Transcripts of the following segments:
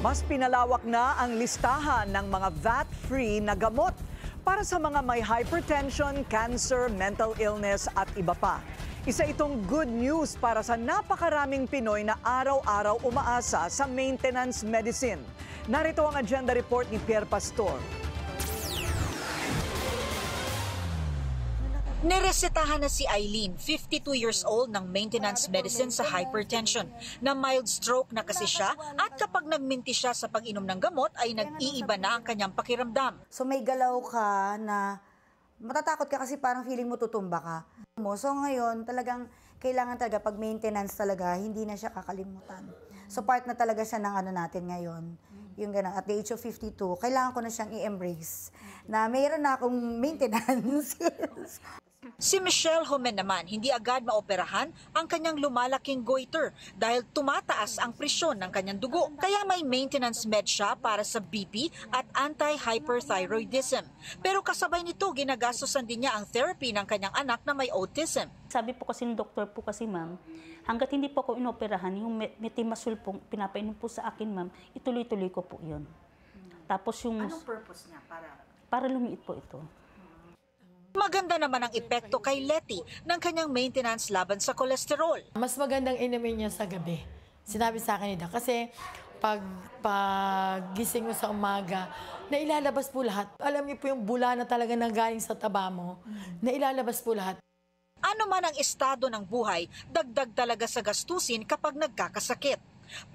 Mas pinalawak na ang listahan ng mga VAT-free na gamot para sa mga may hypertension, cancer, mental illness at iba pa. Isa itong good news para sa napakaraming Pinoy na araw-araw umaasa sa maintenance medicine. Narito ang agenda report ni Pierre Pastor. Niresetahan na si Eileen, 52 years old, ng maintenance medicine sa hypertension. Na mild stroke na kasi siya at kapag nagminti siya sa pag-inom ng gamot ay nag-iiba na ang kanyang pakiramdam. So may galaw ka na matatakot ka kasi parang feeling mo tutumba ka. So ngayon talagang kailangan talaga pag maintenance talaga hindi na siya kakalimutan. So part na talaga siya ng natin ngayon. Yung ganun, at the age of 52, kailangan ko na siyang i-embrace na mayroon na akong maintenance. Si Michelle Homen naman, hindi agad maoperahan ang kanyang lumalaking goiter dahil tumataas ang presyon ng kanyang dugo. Kaya may maintenance med siya para sa BP at anti-hyperthyroidism. Pero kasabay nito, ginagastosan din niya ang therapy ng kanyang anak na may autism. Sabi po kasi ng doktor po kasi ma'am, hanggat hindi po ako inoperahan, yung metimasul po pinapainom po sa akin ma'am, ituloy-tuloy ko po yun. Tapos yung... Anong purpose niya? Para lumiit po ito. Maganda naman ang epekto kay Letty ng kanyang maintenance laban sa kolesterol. Mas magandang inumin niya sa gabi. Sinabi sa akin nila. Kasi pag gising mo sa umaga, nailalabas po lahat. Alam niyo po yung bula na talaga nanggaling sa taba mo, nailalabas po lahat. Ano man ang estado ng buhay, dagdag talaga sa gastusin kapag nagkakasakit.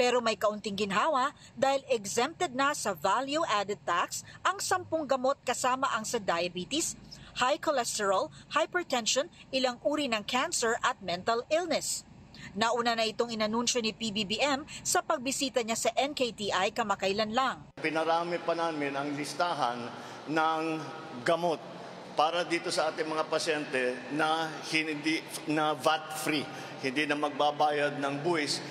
Pero may kaunting ginhawa dahil exempted na sa value-added tax ang 10 gamot kasama ang sa diabetes, high cholesterol, hypertension, ilang uri ng cancer at mental illness. Nauna na itong inanunsyo ni PBBM sa pagbisita niya sa NKTI kamakailan lang. Pinarami pa namin ang listahan ng gamot para dito sa ating mga pasyente na hindi na VAT-free, hindi na magbabayad ng buwis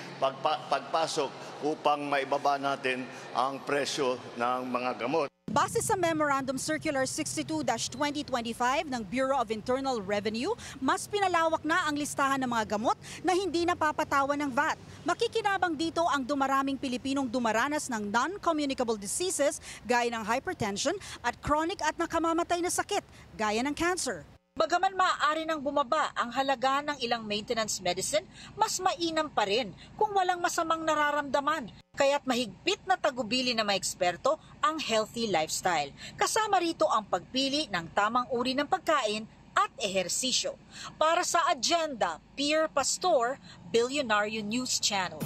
pagpasok upang maibaba natin ang presyo ng mga gamot. Base sa Memorandum Circular 62-2025 ng Bureau of Internal Revenue, mas pinalawak na ang listahan ng mga gamot na hindi napapatawan ng VAT. Makikinabang dito ang dumaraming Pilipinong dumaranas ng non-communicable diseases gaya ng hypertension at chronic at nakamamatay na sakit gaya ng cancer. Bagaman maaari nang bumaba ang halaga ng ilang maintenance medicine, mas mainam pa rin kung walang masamang nararamdaman. Kaya't mahigpit na tagubili na may eksperto ang healthy lifestyle. Kasama rito ang pagpili ng tamang uri ng pagkain at ehersisyo. Para sa Agenda, Pierre Pastor, Billionaire News Channel.